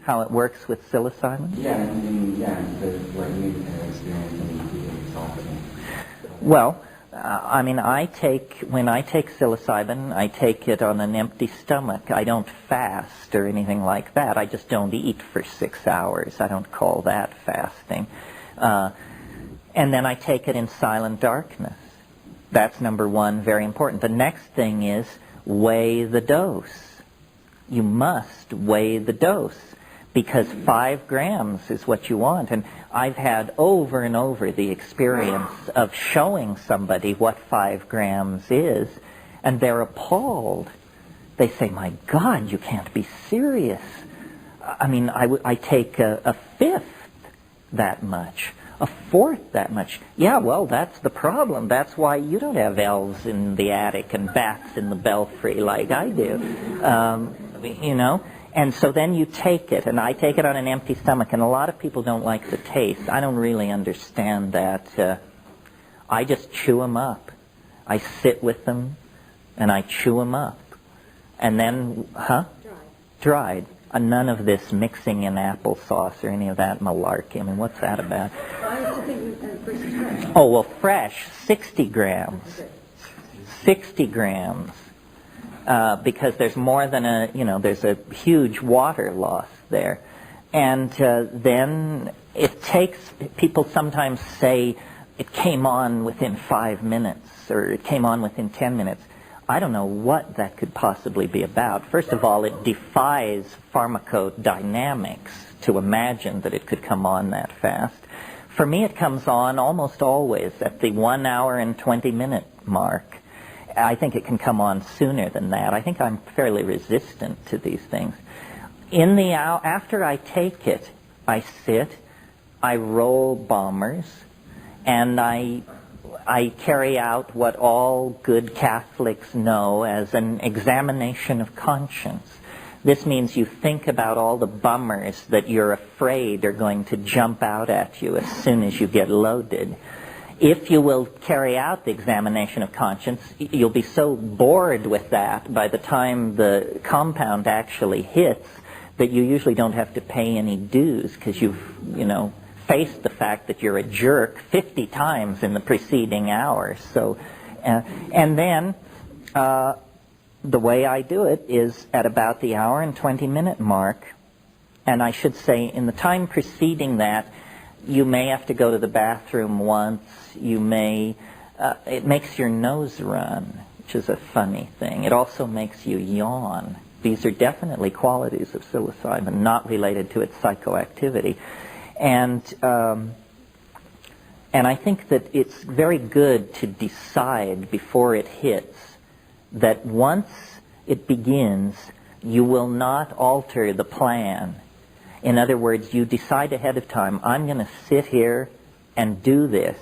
how it works with psilocybin? Yeah, what you experience and you saw. Well, when I take psilocybin, I take it on an empty stomach. I don't fast or anything like that. I just don't eat for 6 hours. I don't call that fasting. And then I take it in silent darkness. That's number one, very important. The next thing is weigh the dose. You must weigh the dose, because 5 grams is what you want. And I've had over and over the experience of showing somebody what 5 grams is, and they're appalled. They say, my God, you can't be serious. I take a fifth that much, a fourth that much. Yeah, well, that's the problem. That's why you don't have elves in the attic and bats in the belfry like I do. And so then you take it, and I take it on an empty stomach, and a lot of people don't like the taste. I don't really understand that. I just chew them up. I sit with them, and I chew them up. And then, Dried. None of this mixing in applesauce or any of that malarkey. What's that about? I used to think versus fresh. Oh, well, fresh, 60 grams. 60 grams. Because there's more than there's a huge water loss there. And then it takes, people sometimes say it came on within 5 minutes or it came on within 10 minutes. I don't know what that could possibly be about. First of all, it defies pharmacodynamics to imagine that it could come on that fast. For me, it comes on almost always at the 1 hour and 20 minute mark. I think it can come on sooner than that. I think I'm fairly resistant to these things. After I take it, I sit, I roll bombers, and I carry out what all good Catholics know as an examination of conscience. This means you think about all the bummers that you're afraid are going to jump out at you as soon as you get loaded. If you will carry out the examination of conscience, you'll be so bored with that by the time the compound actually hits that you usually don't have to pay any dues, because you've, faced the fact that you're a jerk 50 times in the preceding hour. So, and then the way I do it is at about the hour and 20 minute mark, and I should say in the time preceding that, you may have to go to the bathroom once. You may, it makes your nose run, which is a funny thing. It also makes you yawn. These are definitely qualities of psilocybin, not related to its psychoactivity. And I think that it's very good to decide before it hits that once it begins, you will not alter the plan. In other words, you decide ahead of time, I'm going to sit here and do this,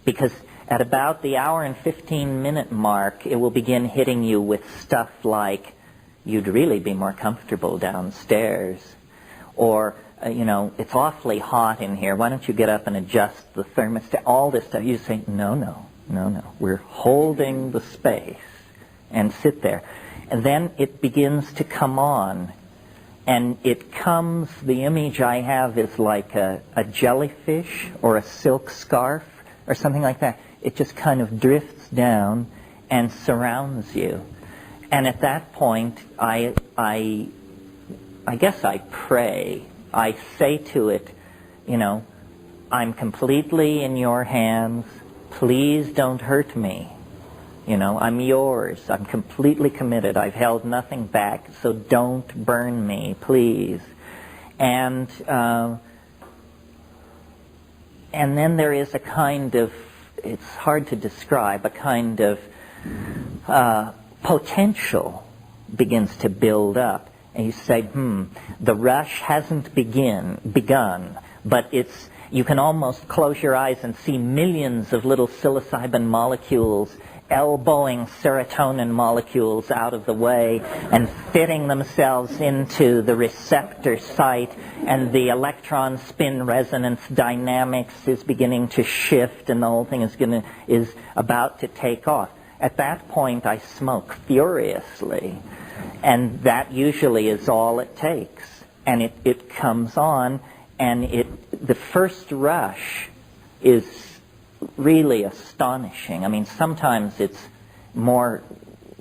because at about the hour and 15 minute mark, it will begin hitting you with stuff like, you'd really be more comfortable downstairs, or, it's awfully hot in here, why don't you get up and adjust the thermostat, all this stuff. You say, no, we're holding the space, and sit there. And then it begins to come on. And it comes, the image I have is like a jellyfish or a silk scarf or something like that. It just kind of drifts down and surrounds you. And at that point, I guess I pray. I say to it, I'm completely in your hands. Please don't hurt me. I'm yours. I'm completely committed. I've held nothing back, so don't burn me, please. And then there is a kind of, it's hard to describe, a kind of potential begins to build up. And you say, the rush hasn't begun, but you can almost close your eyes and see millions of little psilocybin molecules elbowing serotonin molecules out of the way and fitting themselves into the receptor site, and the electron spin resonance dynamics is beginning to shift, and the whole thing is about to take off. At that point, I smoke furiously, and that usually is all it takes. and it comes on, and the first rush is really astonishing. I mean, sometimes it's more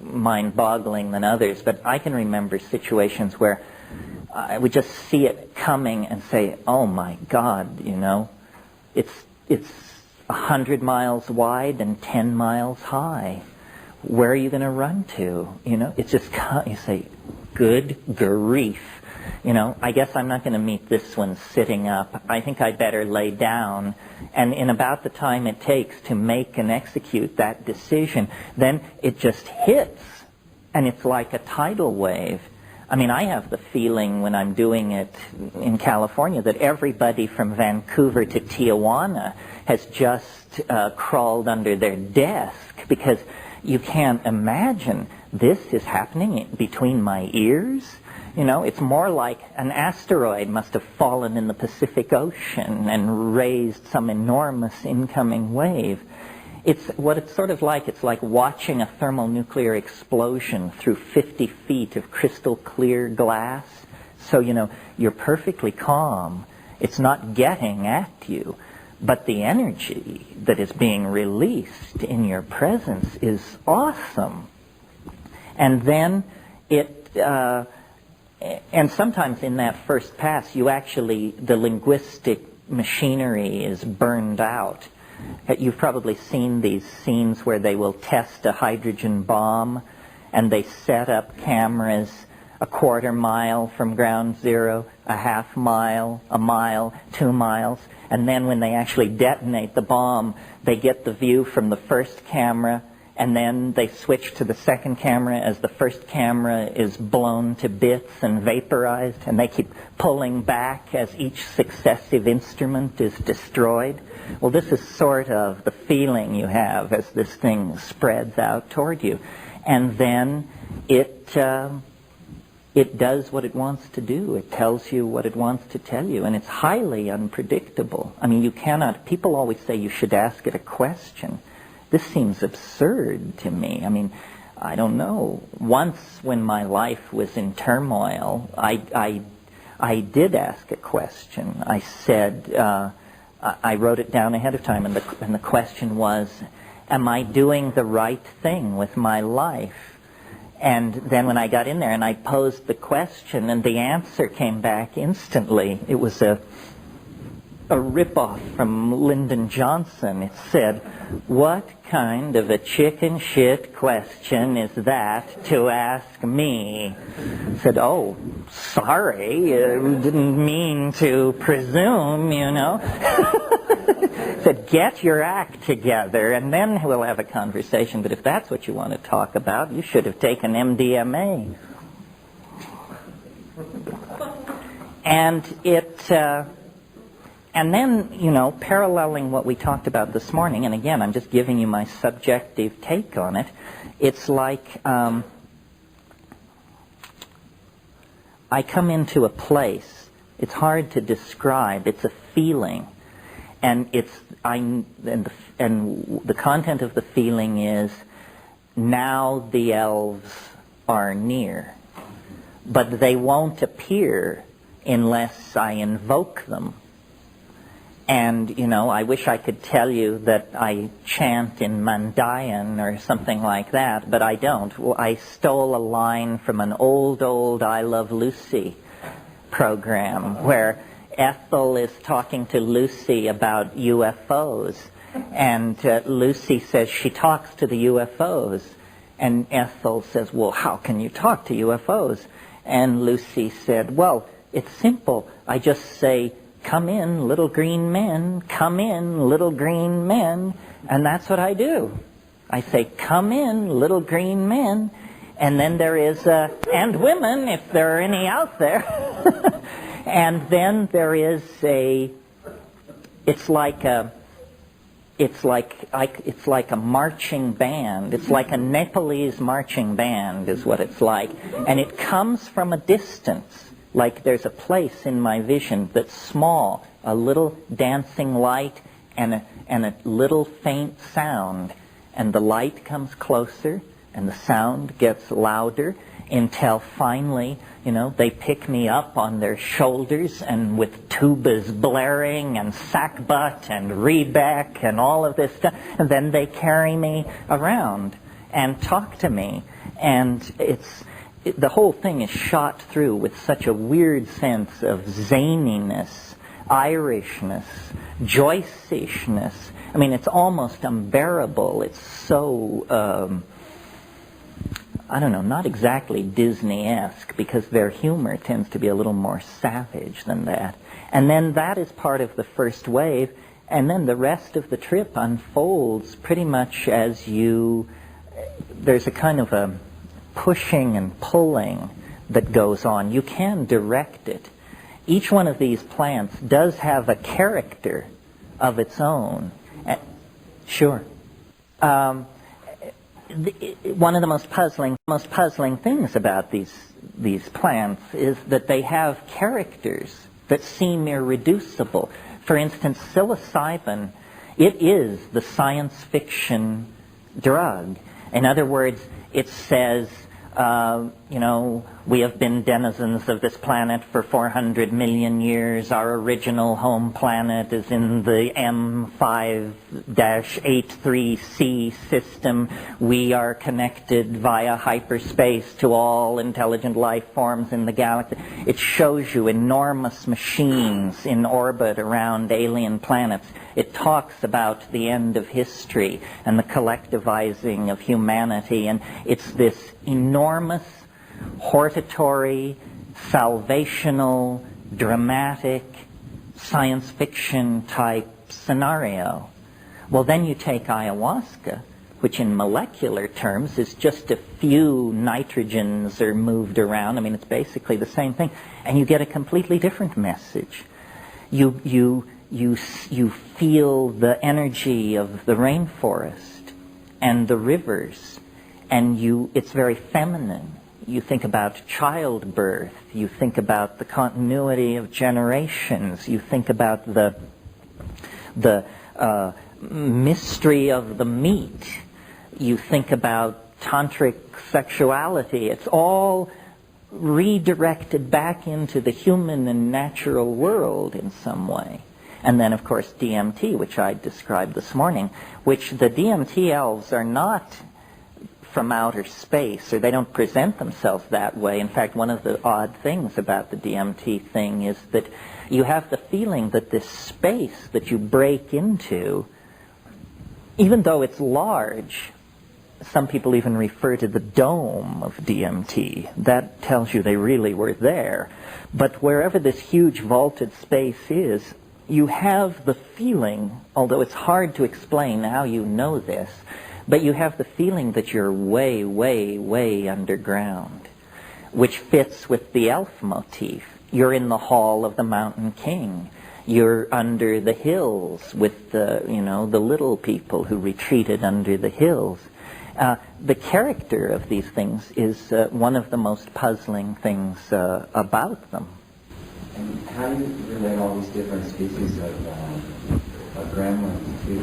mind-boggling than others, but I can remember situations where I would just see it coming and say, oh my God, you know, it's 100 miles wide and 10 miles high. Where are you going to run to? You know, it's just, you say, good grief. You know, I guess I'm not going to meet this one sitting up. I think I better lay down. And in about the time it takes to make and execute that decision, then it just hits. And it's like a tidal wave. I mean, I have the feeling when I'm doing it in California that everybody from Vancouver to Tijuana has just crawled under their desk, because you can't imagine this is happening between my ears. You know, it's more like an asteroid must have fallen in the Pacific Ocean and raised some enormous incoming wave. It's what it's sort of like. It's like watching a thermonuclear explosion through 50 feet of crystal clear glass. So, you know, you're perfectly calm. It's not getting at you. But the energy that is being released in your presence is awesome. And then and sometimes in that first pass, the linguistic machinery is burned out. You've probably seen these scenes where they will test a hydrogen bomb, and they set up cameras a quarter mile from ground zero, a half mile, a mile, 2 miles, and then when they actually detonate the bomb, they get the view from the first camera, and then they switch to the second camera as the first camera is blown to bits and vaporized, and they keep pulling back as each successive instrument is destroyed. Well, this is sort of the feeling you have as this thing spreads out toward you. And then it does what it wants to do. It tells you what it wants to tell you, and it's highly unpredictable. I mean, you cannot, people always say you should ask it a question. This seems absurd to me. I mean, I don't know. Once when my life was in turmoil, I did ask a question. I said, I wrote it down ahead of time, and the question was, am I doing the right thing with my life? And then when I got in there and I posed the question, and the answer came back instantly. It was a ripoff from Lyndon Johnson. It said, what kind of a chicken shit question is that to ask me? I said, oh, sorry, didn't mean to presume, you know. Said, get your act together, and then we'll have a conversation. But if that's what you want to talk about, you should have taken MDMA. And then, you know, paralleling what we talked about this morning, and again, I'm just giving you my subjective take on it, it's like I come into a place. It's hard to describe. It's a feeling. And the content of the feeling is, now the elves are near. But they won't appear unless I invoke them. And, you know, I wish I could tell you that I chant in Mandayan or something like that, but I don't. Well, I stole a line from an old I Love Lucy program where Ethel is talking to Lucy about UFOs, and Lucy says she talks to the UFOs, and Ethel says, well, how can you talk to UFOs? And Lucy said, well, it's simple. I just say, come in, little green men, come in, little green men, and that's what I do. I say, come in, little green men, and then there is, and women, if there are any out there. And then there is it's like a marching band. It's like a Nepalese marching band is what it's like. And it comes from a distance. Like there's a place in my vision that's small, a little dancing light and a little faint sound. And the light comes closer and the sound gets louder. until finally, they pick me up on their shoulders and with tubas blaring and sackbut and rebeck and all of this stuff, and then they carry me around and talk to me. And the whole thing is shot through with such a weird sense of zaniness, Irishness, Joyceishness. I mean, it's almost unbearable. It's so, I don't know, not exactly Disney-esque, because their humor tends to be a little more savage than that. And then that is part of the first wave, and then the rest of the trip unfolds pretty much as there's a kind of a pushing and pulling that goes on. You can direct it. Each one of these plants does have a character of its own. Sure. One of the most puzzling things about these plants is that they have characters that seem irreducible. For instance, psilocybin, it is the science fiction drug. In other words, it says, we have been denizens of this planet for 400 million years. Our original home planet is in the M5-83C system. We are connected via hyperspace to all intelligent life forms in the galaxy. It shows you enormous machines in orbit around alien planets. It talks about the end of history and the collectivizing of humanity, and it's this enormous hortatory, salvational, dramatic, science fiction type scenario. Well, then you take ayahuasca, which in molecular terms is just a few nitrogens are moved around. I mean, it's basically the same thing, and you get a completely different message. You feel the energy of the rainforest and the rivers, and it's very feminine. You think about childbirth. You think about the continuity of generations. You think about the mystery of the meat. You think about tantric sexuality. It's all redirected back into the human and natural world in some way. And then, of course, DMT, which I described this morning, which the DMT elves are not from outer space, or they don't present themselves that way. In fact, one of the odd things about the DMT thing is that you have the feeling that this space that you break into, even though it's large, some people even refer to the dome of DMT. That tells you they really were there. But wherever this huge vaulted space is, you have the feeling, although it's hard to explain how you know this, but you have the feeling that you're way, way, way underground, which fits with the elf motif. You're in the hall of the Mountain King. You're under the hills with the little people who retreated under the hills. The character of these things is one of the most puzzling things about them. And how do you relate all these different species of gremlins to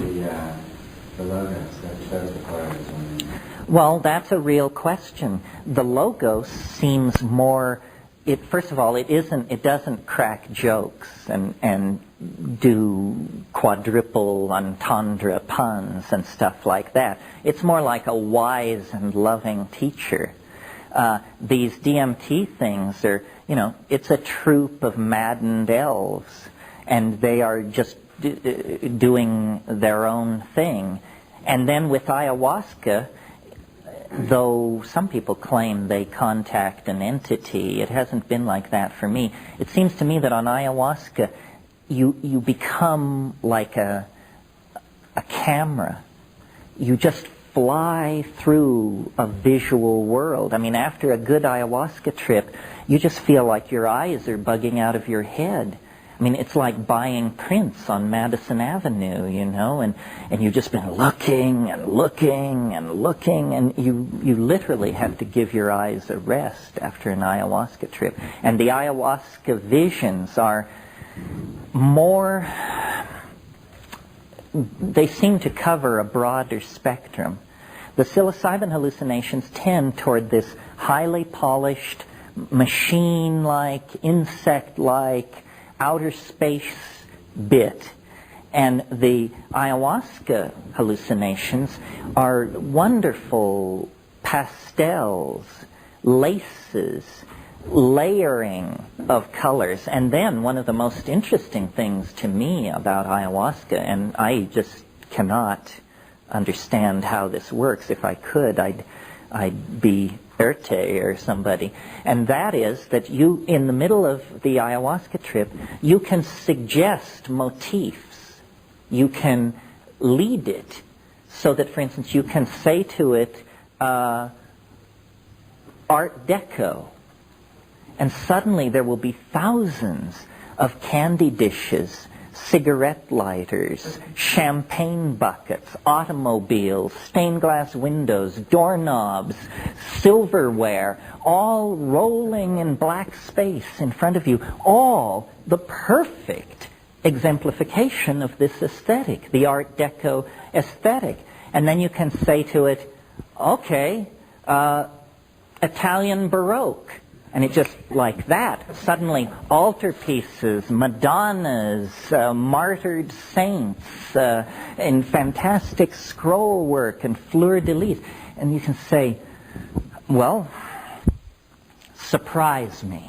the logos that shows the choirs? Well, that's a real question. The logos seems more. First of all, it doesn't crack jokes and do quadruple entendre puns and stuff like that. It's more like a wise and loving teacher. These DMT things are, it's a troupe of maddened elves, and they are just doing their own thing. And then with ayahuasca, though some people claim they contact an entity, it hasn't been like that for me. It seems to me that on ayahuasca, you become like a camera. You just fly through a visual world. I mean, after a good ayahuasca trip, you just feel like your eyes are bugging out of your head. I mean, it's like buying prints on Madison Avenue, and you've just been looking and looking and looking, and you literally have to give your eyes a rest after an ayahuasca trip. And the ayahuasca visions are more, they seem to cover a broader spectrum. The psilocybin hallucinations tend toward this highly polished, machine-like, insect-like, outer space bit. And the ayahuasca hallucinations are wonderful pastels, laces, layering of colors. And then one of the most interesting things to me about ayahuasca, and I just cannot understand how this works. If I could, I'd be Erte or somebody. And that is that you, in the middle of the ayahuasca trip, you can suggest motifs. You can lead it so that, for instance, you can say to it, Art Deco. And suddenly there will be thousands of candy dishes, cigarette lighters, champagne buckets, automobiles, stained glass windows, doorknobs, silverware, all rolling in black space in front of you, all the perfect exemplification of this aesthetic, the Art Deco aesthetic. And then you can say to it, okay, Italian Baroque. And it just like that, suddenly altarpieces, Madonnas, martyred saints, and fantastic scroll work and fleur-de-lis. And you can say, well, surprise me.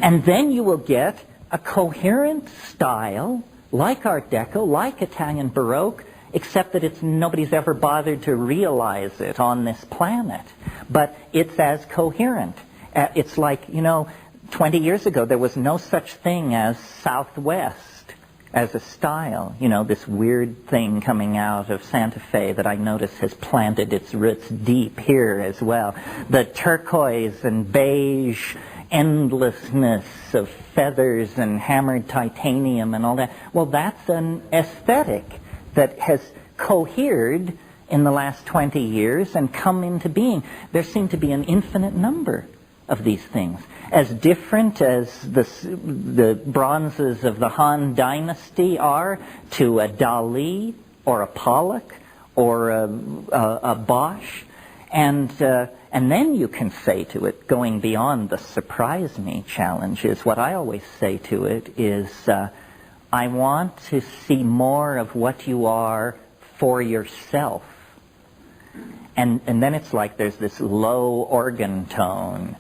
And then you will get a coherent style, like Art Deco, like Italian Baroque, except that nobody's ever bothered to realize it on this planet. But it's as coherent. It's like, 20 years ago there was no such thing as Southwest as a style. This weird thing coming out of Santa Fe that I notice has planted its roots deep here as well. The turquoise and beige endlessness of feathers and hammered titanium and all that. Well, that's an aesthetic that has cohered in the last 20 years and come into being. There seem to be an infinite number of these things, as different as the bronzes of the Han Dynasty are to a Dali or a Pollock or a Bosch. And then you can say to it, going beyond the surprise me challenge, is what I always say to it is, I want to see more of what you are for yourself. And then it's like there's this low organ tone,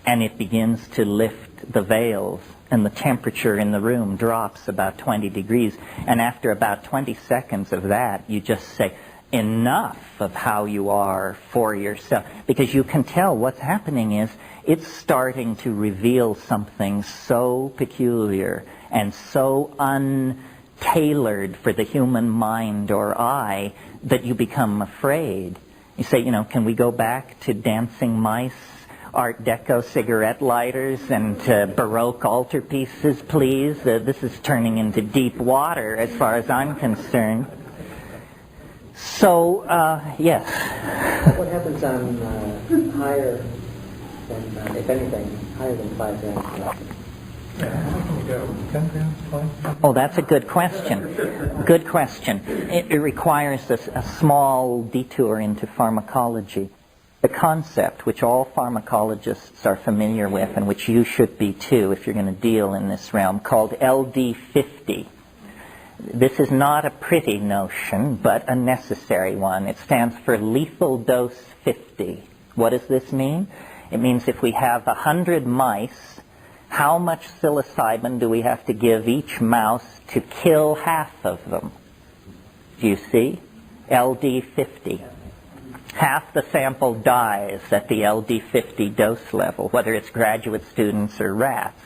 and it begins to lift the veils, and the temperature in the room drops about 20 degrees. And after about 20 seconds of that, you just say, enough of how you are for yourself. Because you can tell what's happening is it's starting to reveal something so peculiar and so untailored for the human mind or eye that you become afraid. You say, can we go back to dancing mice, Art Deco cigarette lighters, and Baroque altarpieces, please? This is turning into deep water as far as I'm concerned. So, yes. What happens on higher than, if anything, higher than 5 grams? Oh, that's a good question. Good question. It requires a small detour into pharmacology. The concept, which all pharmacologists are familiar with, and which you should be too if you're going to deal in this realm, called LD50. This is not a pretty notion, but a necessary one. It stands for lethal dose 50. What does this mean? It means if we have 100 mice, how much psilocybin do we have to give each mouse to kill half of them? Do you see? LD50. Half the sample dies at the LD50 dose level, whether it's graduate students or rats.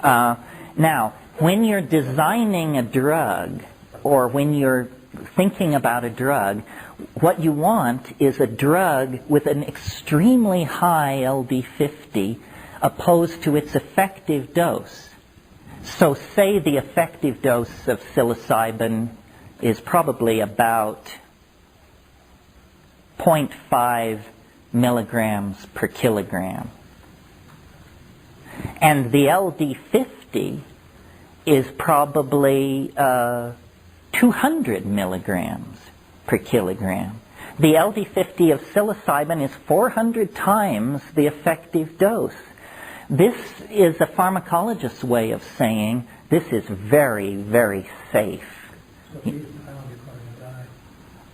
Now, when you're designing a drug, or when you're thinking about a drug, what you want is a drug with an extremely high LD50 opposed to its effective dose. So say the effective dose of psilocybin is probably about 0.5 milligrams per kilogram. And the LD50 is probably 200 milligrams per kilogram. The LD50 of psilocybin is 400 times the effective dose. This is a pharmacologist's way of saying this is very, very safe. So if you eat a pound, you're probably going to die.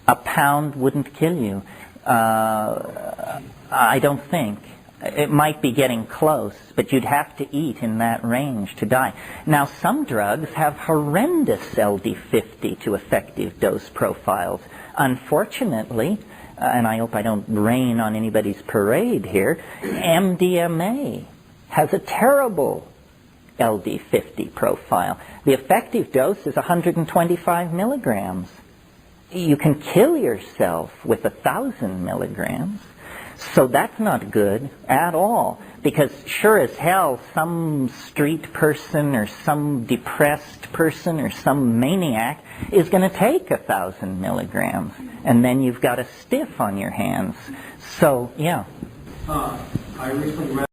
A pound wouldn't kill you. I don't think. It might be getting close, but you'd have to eat in that range to die. Now, some drugs have horrendous LD50 to effective dose profiles. Unfortunately, and I hope I don't rain on anybody's parade here, MDMA has a terrible LD50 profile. The effective dose is 125 milligrams. You can kill yourself with 1,000 milligrams. So that's not good at all, because sure as hell some street person or some depressed person or some maniac is going to take 1,000 milligrams, and then you've got a stiff on your hands. So, yeah. I recently read